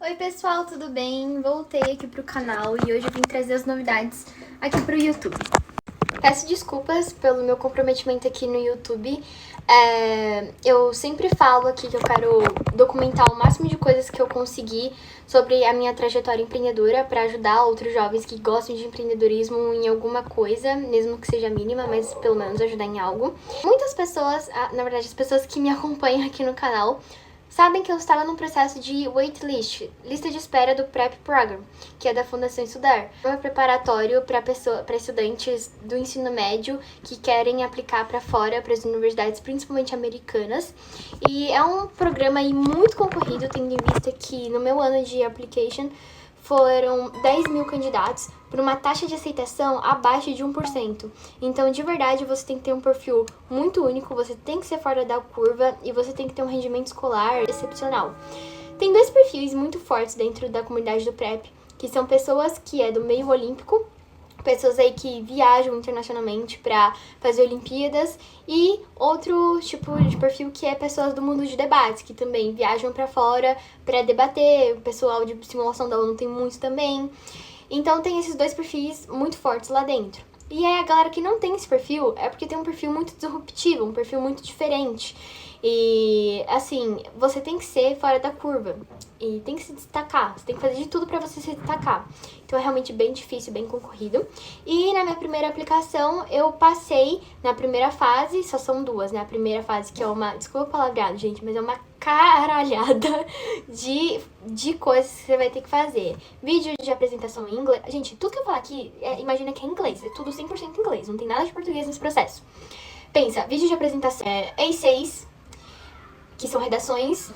Oi pessoal, tudo bem? Voltei aqui pro canal e hoje eu vim trazer as novidades aqui pro YouTube. Peço desculpas pelo meu comprometimento aqui no YouTube. Eu sempre falo aqui que eu quero documentar o máximo de coisas que eu conseguir sobre a minha trajetória empreendedora para ajudar outros jovens que gostam de empreendedorismo em alguma coisa, mesmo que seja mínima, mas pelo menos ajudar em algo. Muitas pessoas, na verdade as pessoas que me acompanham aqui no canal, sabem que eu estava num processo de waitlist, lista de espera do PrEP Program, que é da Fundação Estudar. É um preparatório para estudantes do ensino médio que querem aplicar para fora, para as universidades, principalmente americanas. E é um programa aí muito concorrido, tendo em vista que no meu ano de application foram 10 mil candidatos por uma taxa de aceitação abaixo de 1%. Então, de verdade, você tem que ter um perfil muito único, você tem que ser fora da curva e você tem que ter um rendimento escolar excepcional. Tem dois perfis muito fortes dentro da comunidade do PrEP, que são pessoas que é do meio olímpico, pessoas aí que viajam internacionalmente para fazer Olimpíadas, e outro tipo de perfil que é pessoas do mundo de debates, que também viajam para fora para debater. O pessoal de simulação da ONU tem muito também. Então tem esses dois perfis muito fortes lá dentro. E aí a galera que não tem esse perfil é porque tem um perfil muito disruptivo, um perfil muito diferente. E, assim, você tem que ser fora da curva e tem que se destacar. Você tem que fazer de tudo pra você se destacar. Então é realmente bem difícil, bem concorrido. E na minha primeira aplicação, eu passei na primeira fase, só são duas, né? A primeira fase que é uma, desculpa o palavreado, gente, mas é uma caralhada de coisas que você vai ter que fazer. Vídeo de apresentação em inglês. Gente, tudo que eu falar aqui, imagina que é inglês. É tudo 100% inglês, não tem nada de português nesse processo. Pensa, vídeo de apresentação, A6, que são redações,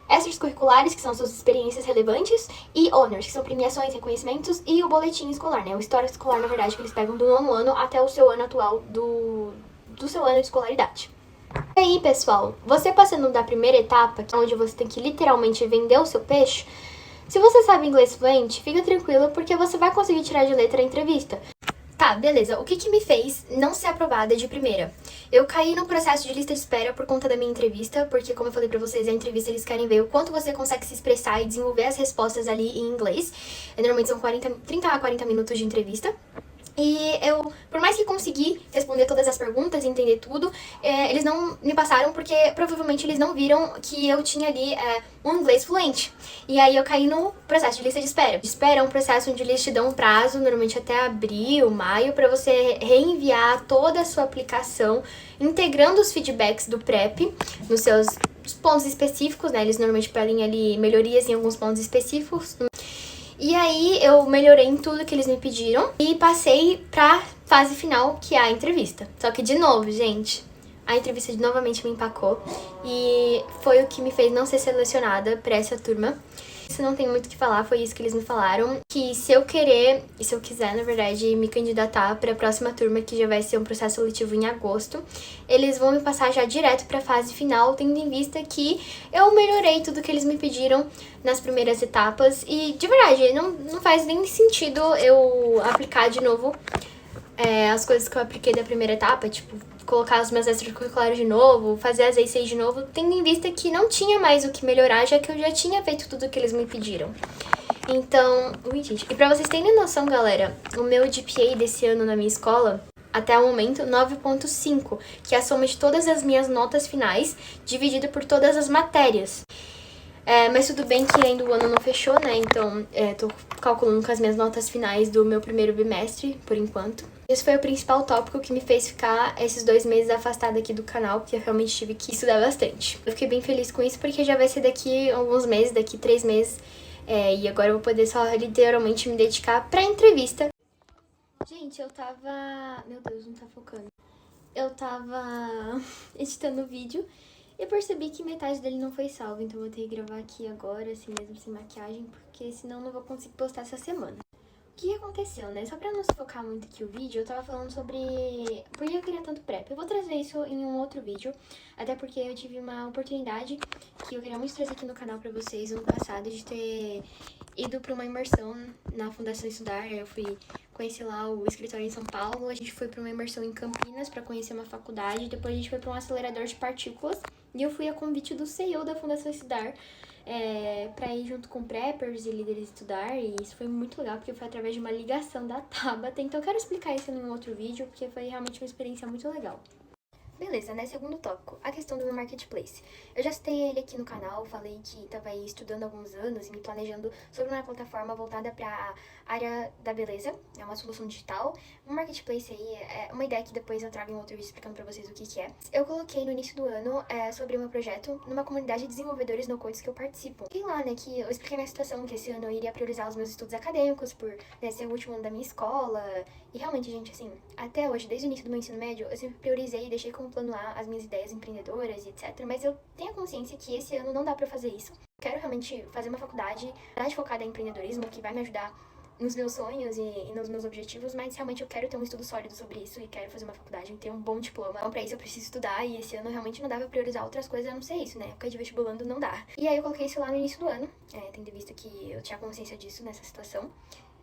extracurriculares, que são suas experiências relevantes, e honors, que são premiações, reconhecimentos, e o boletim escolar, né? O histórico escolar, na verdade, que eles pegam do nono ano até o seu ano atual do seu ano de escolaridade. E aí, pessoal, você passando da primeira etapa, que é onde você tem que literalmente vender o seu peixe, se você sabe inglês fluente, fica tranquilo, porque você vai conseguir tirar de letra a entrevista. Tá, beleza. O que me fez não ser aprovada de primeira? Eu caí no processo de lista de espera por conta da minha entrevista, porque, como eu falei pra vocês, a entrevista eles querem ver o quanto você consegue se expressar e desenvolver as respostas ali em inglês. Normalmente são 30 a 40 minutos de entrevista. E eu, por mais que consegui responder todas as perguntas e entender tudo, eles não me passaram porque provavelmente eles não viram que eu tinha ali um inglês fluente. E aí eu caí no processo de lista de espera. Espera é um processo onde eles te dão um prazo, normalmente até abril, maio, para você reenviar toda a sua aplicação, integrando os feedbacks do PrEP nos seus pontos específicos, né? Eles normalmente pedem ali melhorias em alguns pontos específicos. E aí eu melhorei em tudo que eles me pediram e passei pra fase final, que é a entrevista. Só que, de novo, gente, a entrevista novamente me empacou e foi o que me fez não ser selecionada pra essa turma. Isso não tem muito o que falar, foi isso que eles me falaram. Que se eu querer, e se eu quiser, na verdade, me candidatar para a próxima turma, que já vai ser um processo seletivo em agosto, eles vão me passar já direto para a fase final, tendo em vista que eu melhorei tudo que eles me pediram nas primeiras etapas. E, de verdade, não faz nem sentido eu aplicar de novo as coisas que eu apliquei da primeira etapa, tipo, colocar os meus extracurriculares de novo, fazer as A6 de novo, tendo em vista que não tinha mais o que melhorar, já que eu já tinha feito tudo que eles me pediram. Então, gente, e pra vocês terem noção, galera, o meu GPA desse ano na minha escola, até o momento, 9.5, que é a soma de todas as minhas notas finais, dividida por todas as matérias. Mas tudo bem que ainda o ano não fechou, né? Então, tô calculando com as minhas notas finais do meu primeiro bimestre, por enquanto. Esse foi o principal tópico que me fez ficar esses 2 meses afastada aqui do canal, porque eu realmente tive que estudar bastante. Eu fiquei bem feliz com isso, porque já vai ser daqui alguns meses, daqui 3 meses, e agora eu vou poder só literalmente me dedicar pra entrevista. Gente, eu tava... Meu Deus, não tá focando. Eu tava editando o vídeo e percebi que metade dele não foi salvo, então eu vou ter que gravar aqui agora, assim mesmo, sem maquiagem, porque senão não vou conseguir postar essa semana. O que aconteceu, né? Só pra não se focar muito aqui o vídeo, eu tava falando sobre por que eu queria tanto PrEP. Eu vou trazer isso em um outro vídeo, até porque eu tive uma oportunidade que eu queria muito trazer aqui no canal pra vocês ano passado, de ter ido pra uma imersão na Fundação Estudar. Eu fui conhecer lá o escritório em São Paulo, a gente foi pra uma imersão em Campinas pra conhecer uma faculdade, depois a gente foi pra um acelerador de partículas E eu fui a convite do CEO da Fundação Estudar, pra ir junto com preppers e líderes estudar, e isso foi muito legal, porque foi através de uma ligação da Tabata. Então eu quero explicar isso em um outro vídeo, porque foi realmente uma experiência muito legal. Beleza, né? Segundo tópico, a questão do meu marketplace. Eu já citei ele aqui no canal, falei que estava aí estudando há alguns anos e me planejando sobre uma plataforma voltada para a área da beleza, é uma solução digital. Um marketplace aí é uma ideia que depois eu trago em outro vídeo explicando para vocês o que é. Eu coloquei no início do ano sobre o meu projeto numa comunidade de desenvolvedores no codes que eu participo. E lá, né, que eu expliquei minha situação, que esse ano eu iria priorizar os meus estudos acadêmicos por ser o último ano da minha escola. E realmente, gente, assim, até hoje, desde o início do meu ensino médio, eu sempre priorizei e deixei como plano A as minhas ideias empreendedoras e etc. Mas eu tenho a consciência que esse ano não dá pra fazer isso. Quero realmente fazer uma faculdade focada em empreendedorismo, que vai me ajudar nos meus sonhos e nos meus objetivos, mas realmente eu quero ter um estudo sólido sobre isso e quero fazer uma faculdade e ter um bom diploma. Então, pra isso eu preciso estudar e esse ano realmente não dá pra priorizar outras coisas a não ser isso, né? Época de vestibulando não dá. E aí eu coloquei isso lá no início do ano, tendo visto que eu tinha consciência disso nessa situação.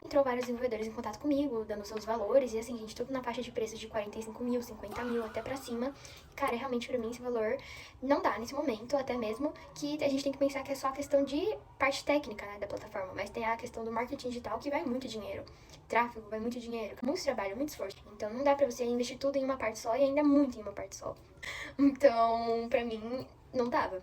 Entrou vários desenvolvedores em contato comigo, dando seus valores, e assim, gente, tudo na faixa de preços de 45 mil, 50 mil, até pra cima. E, cara, realmente pra mim esse valor não dá nesse momento, até mesmo que a gente tem que pensar que é só a questão de parte técnica, né, da plataforma, mas tem a questão do marketing digital que vai muito dinheiro. Tráfego vai muito dinheiro, muito trabalho, muito esforço. Então não dá pra você investir tudo em uma parte só e ainda muito em uma parte só. Então, pra mim, não dava.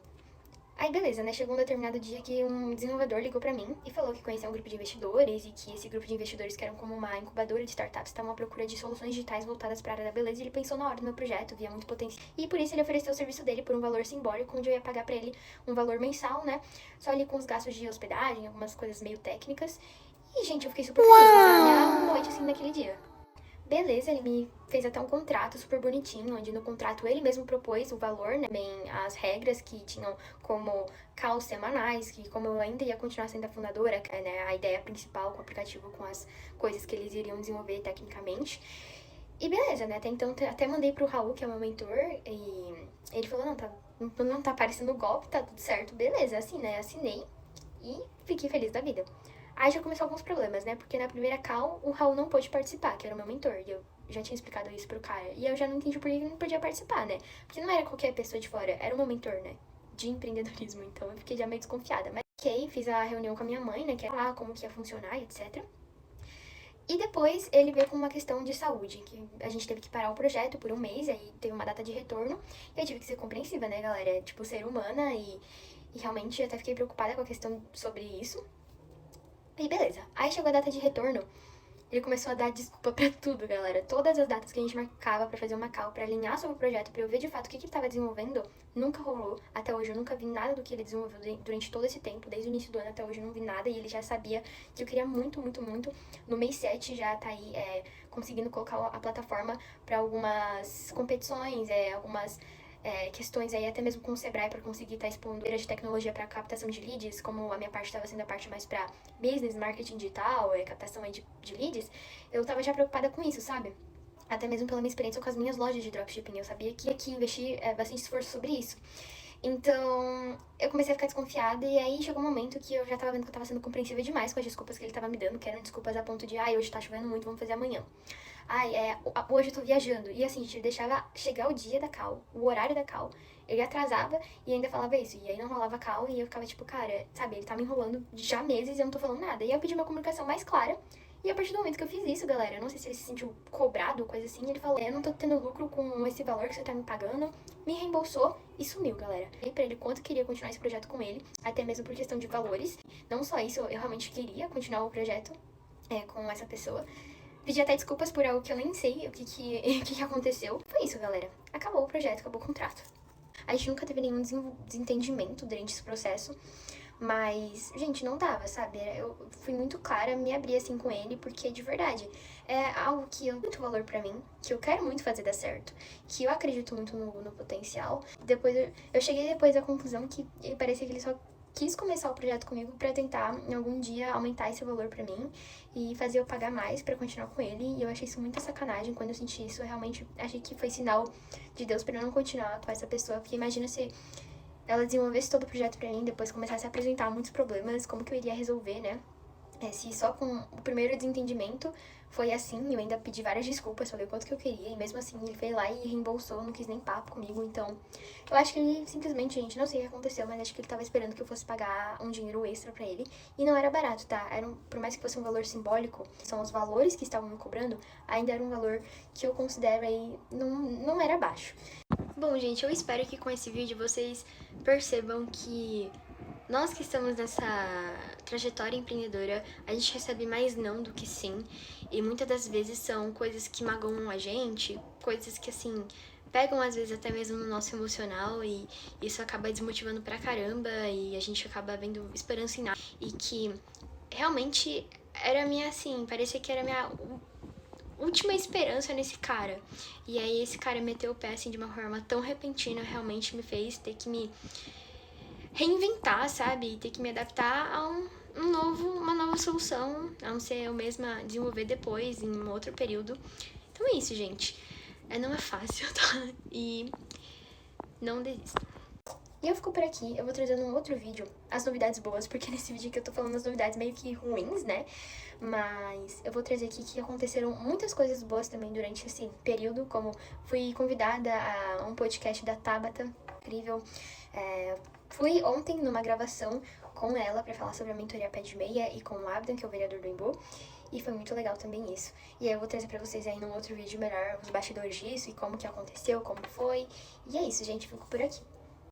Aí beleza, né? Chegou um determinado dia que um desenvolvedor ligou pra mim e falou que conhecia um grupo de investidores e que esse grupo de investidores, que eram como uma incubadora de startups, estavam à procura de soluções digitais voltadas pra área da beleza, e ele pensou na hora do meu projeto, via muito potencial. E por isso ele ofereceu o serviço dele por um valor simbólico, onde eu ia pagar pra ele um valor mensal, né? Só ali com os gastos de hospedagem, algumas coisas meio técnicas. E, gente, eu fiquei super feliz, passar a minha noite assim naquele dia. Beleza, ele me fez até um contrato super bonitinho, onde no contrato ele mesmo propôs o valor, né, bem as regras que tinham como calls semanais, que como eu ainda ia continuar sendo a fundadora, né, a ideia principal com o aplicativo, com as coisas que eles iriam desenvolver tecnicamente. E beleza, né, até então até mandei pro Raul, que é o meu mentor, e ele falou, não tá parecendo golpe, tá tudo certo, beleza, assim, né, assinei e fiquei feliz da vida. Aí já começou alguns problemas, né? Porque na primeira call, o Raul não pôde participar, que era o meu mentor. E eu já tinha explicado isso pro cara. E eu já não entendi por que ele não podia participar, né? Porque não era qualquer pessoa de fora, era o meu mentor, né? De empreendedorismo. Então eu fiquei já meio desconfiada. Mas ok, fiz a reunião com a minha mãe, né? Que era lá como que ia funcionar, etc. E depois ele veio com uma questão de saúde, que a gente teve que parar o projeto por um mês, aí teve uma data de retorno. E eu tive que ser compreensiva, né, galera? Tipo, ser humana e realmente eu até fiquei preocupada com a questão sobre isso. E beleza. Aí chegou a data de retorno. Ele começou a dar desculpa pra tudo, galera. Todas as datas que a gente marcava pra fazer uma call, pra alinhar sobre o projeto, pra eu ver de fato o que ele tava desenvolvendo, nunca rolou. Até hoje eu nunca vi nada do que ele desenvolveu durante todo esse tempo. Desde o início do ano até hoje eu não vi nada. E ele já sabia que eu queria muito, muito, muito. No mês 7 já tá aí conseguindo colocar a plataforma pra algumas competições, algumas questões aí até mesmo com o Sebrae para conseguir estar expondo áreas de tecnologia para captação de leads, como a minha parte estava sendo a parte mais para business, marketing digital, captação aí de leads, eu estava já preocupada com isso, sabe? Até mesmo pela minha experiência com as minhas lojas de dropshipping, eu sabia que aqui investir bastante esforço sobre isso. Então, eu comecei a ficar desconfiada e aí chegou um momento que eu já tava vendo que eu tava sendo compreensiva demais com as desculpas que ele tava me dando, que eram desculpas a ponto de, hoje tá chovendo muito, vamos fazer amanhã. Hoje eu tô viajando. E assim, a gente deixava chegar o dia da call, o horário da call, ele atrasava e ainda falava isso. E aí não rolava call e eu ficava tipo, cara, sabe, ele tá me enrolando já há meses e eu não tô falando nada. E aí eu pedi uma comunicação mais clara. E a partir do momento que eu fiz isso, galera, eu não sei se ele se sentiu cobrado ou coisa assim, ele falou, eu não tô tendo lucro com esse valor que você tá me pagando, me reembolsou e sumiu, galera. E pra ele quanto eu queria continuar esse projeto com ele, até mesmo por questão de valores. Não só isso, eu realmente queria continuar o projeto com essa pessoa. Pedi até desculpas por algo que eu nem sei o que aconteceu. Foi isso, galera. Acabou o projeto, acabou o contrato. A gente nunca teve nenhum desentendimento durante esse processo. Mas, gente, não dava, sabe? Eu fui muito clara, me abri assim com ele, porque de verdade é algo que eu muito valor pra mim, que eu quero muito fazer dar certo, que eu acredito muito no potencial. Depois eu cheguei depois à conclusão que parecia que ele só quis começar o projeto comigo pra tentar em algum dia aumentar esse valor pra mim e fazer eu pagar mais pra continuar com ele. E eu achei isso muita sacanagem. Quando eu senti isso, eu realmente achei que foi sinal de Deus pra eu não continuar com essa pessoa, porque imagina se ela desenvolvesse todo o projeto pra mim, depois começasse a apresentar muitos problemas, como que eu iria resolver, né? Se só com o primeiro desentendimento foi assim, eu ainda pedi várias desculpas, falei o quanto que eu queria, e mesmo assim ele foi lá e reembolsou, não quis nem papo comigo, então eu acho que ele simplesmente, gente, não sei o que aconteceu, mas acho que ele tava esperando que eu fosse pagar um dinheiro extra pra ele, e não era barato, tá? Por mais que fosse um valor simbólico, são os valores que estavam me cobrando, ainda era um valor que eu considero aí, não era baixo. Bom, gente, eu espero que com esse vídeo vocês percebam que nós que estamos nessa trajetória empreendedora, a gente recebe mais não do que sim, e muitas das vezes são coisas que magoam a gente, coisas que, assim, pegam às vezes até mesmo no nosso emocional, e isso acaba desmotivando pra caramba, e a gente acaba vendo esperança em nada, e que realmente era minha, assim, parecia que era minha última esperança nesse cara. E aí esse cara meteu o pé, assim, de uma forma tão repentina, realmente me fez ter que me reinventar, sabe? E ter que me adaptar a uma nova solução, a não ser eu mesma desenvolver depois, em um outro período. Então é isso, gente. Não é fácil, tá? E não desista. E eu fico por aqui, eu vou trazer num outro vídeo as novidades boas, porque nesse vídeo aqui eu tô falando as novidades meio que ruins, né? Mas eu vou trazer aqui que aconteceram muitas coisas boas também durante esse período, como fui convidada a um podcast da Tabata, incrível. Fui ontem numa gravação com ela pra falar sobre a mentoria Pé de Meia e com o Abdan, que é o vereador do Embu. E foi muito legal também isso. E aí eu vou trazer pra vocês aí num outro vídeo melhor os bastidores disso e como que aconteceu, como foi. E é isso, gente, fico por aqui.